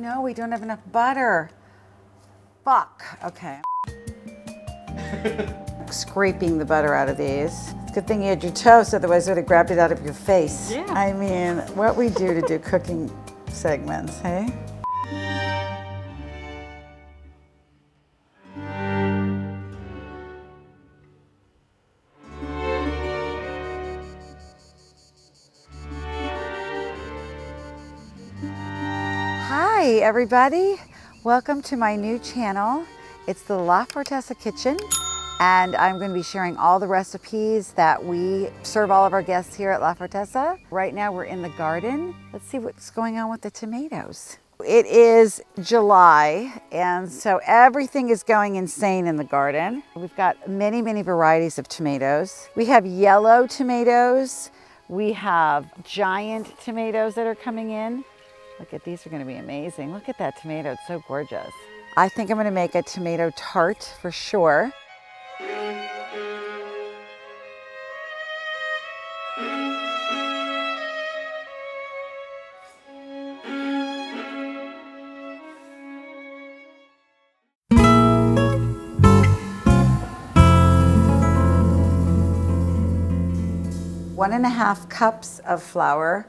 no, we don't have enough butter. Fuck, okay. Scraping the butter out of these. Good thing you had your toast, otherwise I would have grabbed it out of your face. Yeah. I mean, what we do to do cooking segments, hey? Hi, everybody. Welcome to my new channel. It's the La Fortezza Kitchen, and I'm going to be sharing all the recipes that we serve all of our guests here at La Fortezza. Right now we're in the garden. Let's see what's going on with the tomatoes. It is July, and so everything is going insane in the garden. We've got many, many varieties of tomatoes. We have yellow tomatoes. We have giant tomatoes that are coming in. Look at these, are going to be amazing. Look at that tomato, it's so gorgeous. I think I'm going to make a tomato tart for sure. One and a half cups of flour.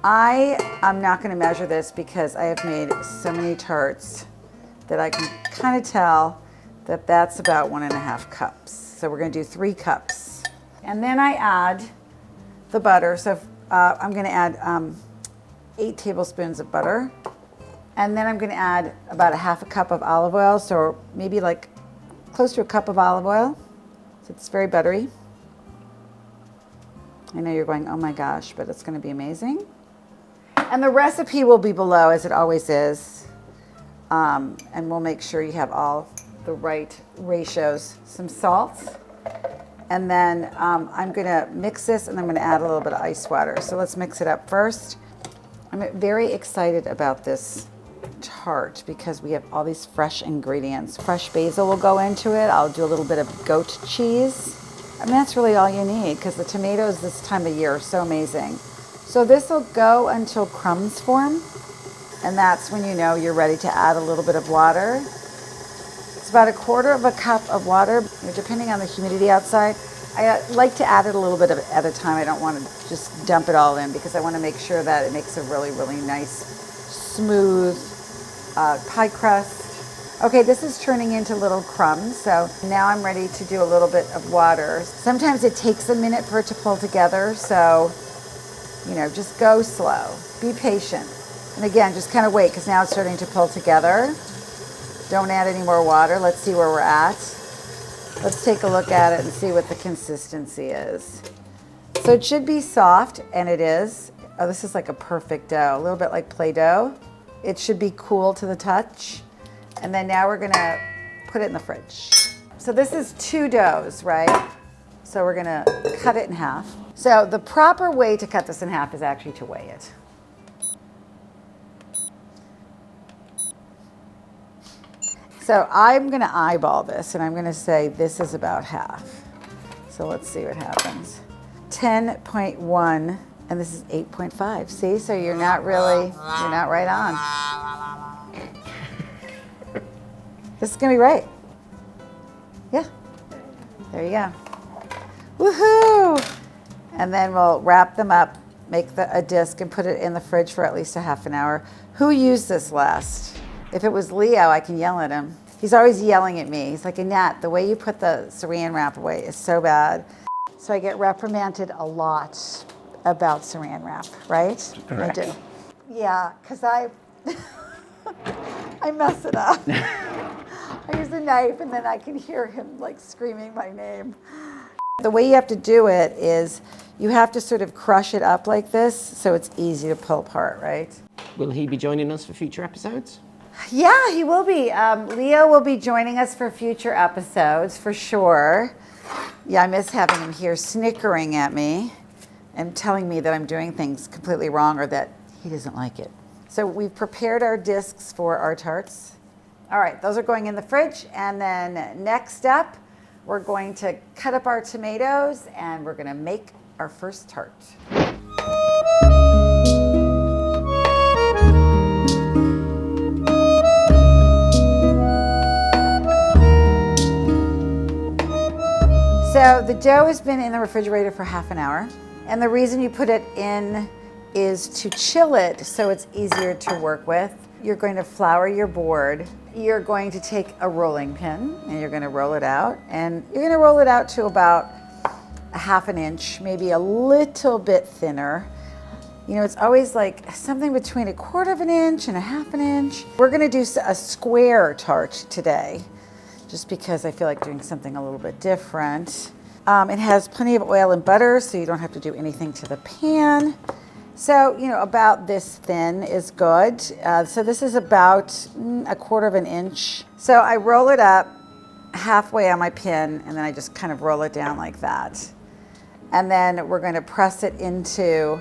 I'm not going to measure this because I have made so many tarts that I can kind of tell that that's about 1.5 cups. So we're going to do 3 cups. And then I add the butter. So I'm going to add 8 tablespoons of butter. And then I'm going to add about 1/2 cup of olive oil. So maybe like close to a cup of olive oil. So it's very buttery. I know you're going, oh my gosh, but it's going to be amazing. And the recipe will be below, as it always is. And we'll make sure you have all the right ratios. Some salt. And then I'm going to mix this, and I'm going to add a little bit of ice water. So let's mix it up first. I'm very excited about this tart because we have all these fresh ingredients. Fresh basil will go into it. I'll do a little bit of goat cheese. I mean, that's really all you need because the tomatoes this time of year are so amazing. So this will go until crumbs form, and that's when you know you're ready to add a little bit of water. It's about 1/4 cup of water, depending on the humidity outside. I like to add it a little bit at a time. I don't want to just dump it all in because I want to make sure that it makes a really, really nice, smooth pie crust. Okay, this is turning into little crumbs, so now I'm ready to do a little bit of water. Sometimes it takes a minute for it to pull together, so you know, just go slow, be patient. And again, just kind of wait because now it's starting to pull together. Don't add any more water. Let's see where we're at. Let's take a look at it and see what the consistency is. So it should be soft, and it is. Oh, this is like a perfect dough, a little bit like Play-Doh. It should be cool to the touch. And then now we're gonna put it in the fridge. So this is 2 doughs, right? So we're gonna cut it in half. So the proper way to cut this in half is actually to weigh it. So I'm gonna eyeball this, and I'm gonna say this is about half. So let's see what happens. 10.1, and this is 8.5. See, so you're not right on. This is gonna be right. Yeah, there you go. Woohoo! And then we'll wrap them up, make a disc, and put it in the fridge for at least 1/2 hour. Who used this last? If it was Leo, I can yell at him. He's always yelling at me. He's like, Annette, the way you put the saran wrap away is so bad. So I get reprimanded a lot about saran wrap, right? Correct. I do. Yeah, because I mess it up. I use a knife, and then I can hear him like screaming my name. The way you have to do it is you have to sort of crush it up like this so it's easy to pull apart, right? Will he be joining us for future episodes? Yeah, he will be. Leo will be joining us for future episodes for sure. Yeah, I miss having him here snickering at me and telling me that I'm doing things completely wrong or that he doesn't like it. So we've prepared our discs for our tarts. All right, those are going in the fridge, and then next up, we're going to cut up our tomatoes and we're gonna make our first tart. So the dough has been in the refrigerator for half an hour. And the reason you put it in is to chill it so it's easier to work with. You're going to flour your board. You're going to take a rolling pin and you're going to roll it out. And you're going to roll it out to about a half an inch, maybe a little bit thinner. You know, it's always like something between a quarter of an inch and a half an inch. We're going to do a square tart today, just because I feel like doing something a little bit different. It has plenty of oil and butter, so you don't have to do anything to the pan. So, you know, about this thin is good. So this is about a quarter of an inch. So I roll it up halfway on my pin, and then I just kind of roll it down like that. And then we're going to press it into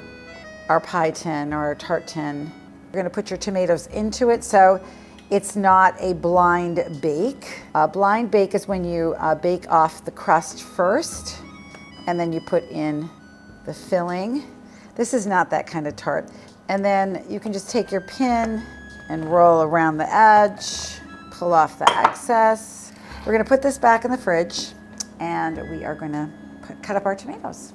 our pie tin or our tart tin. You're going to put your tomatoes into it so it's not a blind bake. A blind bake is when you bake off the crust first and then you put in the filling. This is not that kind of tart. And then you can just take your pin and roll around the edge, pull off the excess. We're going to put this back in the fridge and we are going to cut up our tomatoes.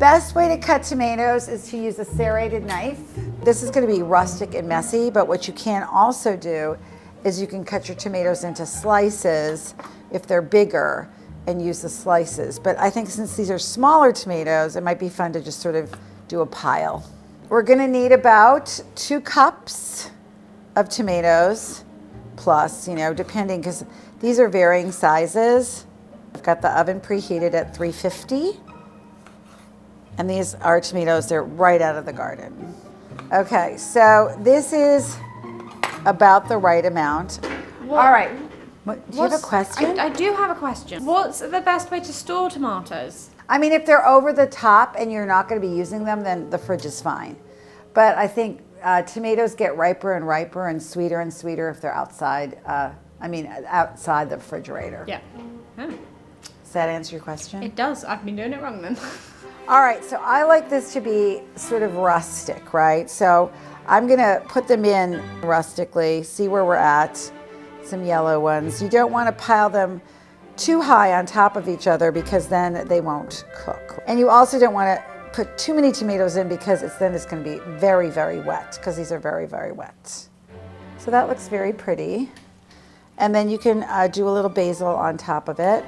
Best way to cut tomatoes is to use a serrated knife. This is going to be rustic and messy, but what you can also do is you can cut your tomatoes into slices if they're bigger and use the slices. But I think since these are smaller tomatoes, it might be fun to just sort of do a pile. We're going to need about 2 cups of tomatoes plus, you know, depending, because these are varying sizes. I've got the oven preheated at 350. And these are tomatoes, they're right out of the garden. Okay, so this is about the right amount. What? All right, do you have a question? I do have a question. What's the best way to store tomatoes? I mean, if they're over the top and you're not gonna be using them, then the fridge is fine. But I think tomatoes get riper and riper and sweeter if they're outside, outside the refrigerator. Yeah. Does that answer your question? It does. I've been doing it wrong then. All right, so I like this to be sort of rustic, right? So I'm gonna put them in rustically, see where we're at, some yellow ones. You don't wanna pile them too high on top of each other because then they won't cook. And you also don't wanna put too many tomatoes in because then it's gonna be very, very wet because these are very, very wet. So that looks very pretty. And then you can do a little basil on top of it.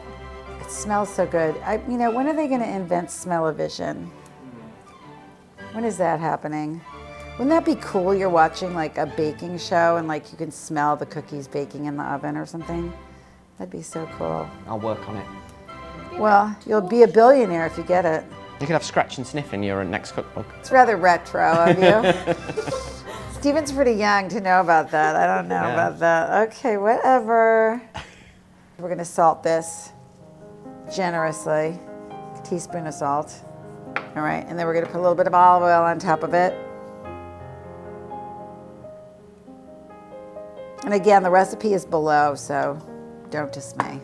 It smells so good. You know, when are they going to invent smell-o-vision? When is that happening? Wouldn't that be cool? You're watching like a baking show and like you can smell the cookies baking in the oven or something. That'd be so cool. I'll work on it. Well, you'll be a billionaire if you get it. You could have scratch and sniff in your next cookbook. It's rather retro of you. Stephen's pretty young to know about that. I don't know about that. Okay, whatever. We're going to salt this generously, a teaspoon of salt. All right, and then we're gonna put a little bit of olive oil on top of it. And again, the recipe is below, so don't dismay.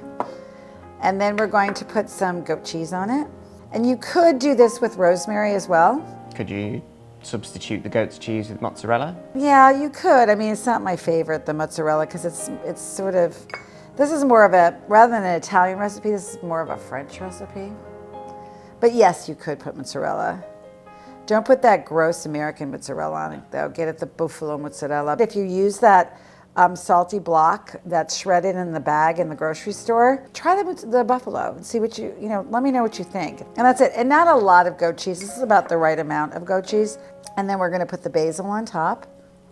And then we're going to put some goat cheese on it. And you could do this with rosemary as well. Could you substitute the goat's cheese with mozzarella? Yeah, you could. I mean, it's not my favorite, the mozzarella, because it's sort of, this is more of a, rather than an Italian recipe, this is more of a French recipe. But yes, you could put mozzarella. Don't put that gross American mozzarella on it though. Get it the buffalo mozzarella. If you use that salty block that's shredded in the bag in the grocery store, try the buffalo and see what let me know what you think. And that's it. And not a lot of goat cheese. This is about the right amount of goat cheese. And then we're gonna put the basil on top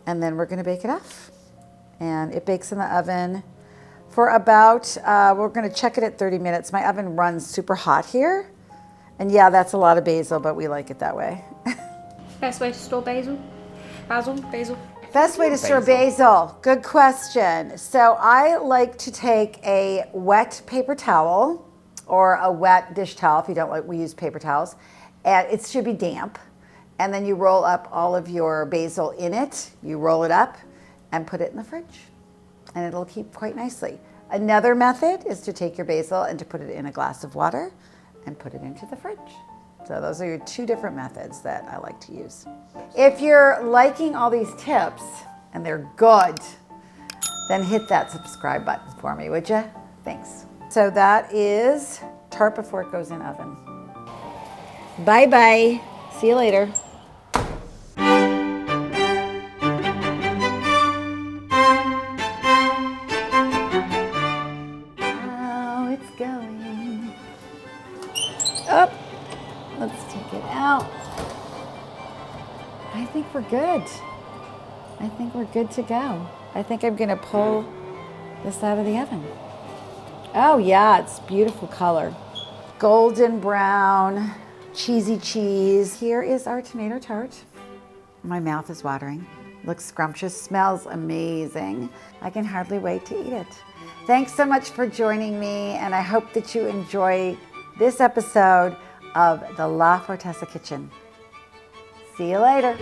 and then we're gonna bake it off. And it bakes in the oven for about, we're gonna check it at 30 minutes. My oven runs super hot here. And yeah, that's a lot of basil, but we like it that way. Best way to store basil? Basil? Best way to store basil. Good question. So I like to take a wet paper towel or a wet dish towel if you don't like, we use paper towels. And it should be damp. And then you roll up all of your basil in it. You roll it up and put it in the fridge. And it'll keep quite nicely. Another method is to take your basil and to put it in a glass of water and put it into the fridge. So those are your two different methods that I like to use. If you're liking all these tips and they're good, then hit that subscribe button for me, would you? Thanks. So that is tart before it goes in oven. Bye-bye. See you later. Oh, it's going. Up. Let's take it out. I think we're good. I think we're good to go. I think I'm gonna pull this out of the oven. Oh yeah, it's beautiful color. Golden brown, cheesy cheese. Here is our tomato tart. My mouth is watering. Looks scrumptious, smells amazing. I can hardly wait to eat it. Thanks so much for joining me, and I hope that you enjoy this episode of the La Fortezza Kitchen. See you later.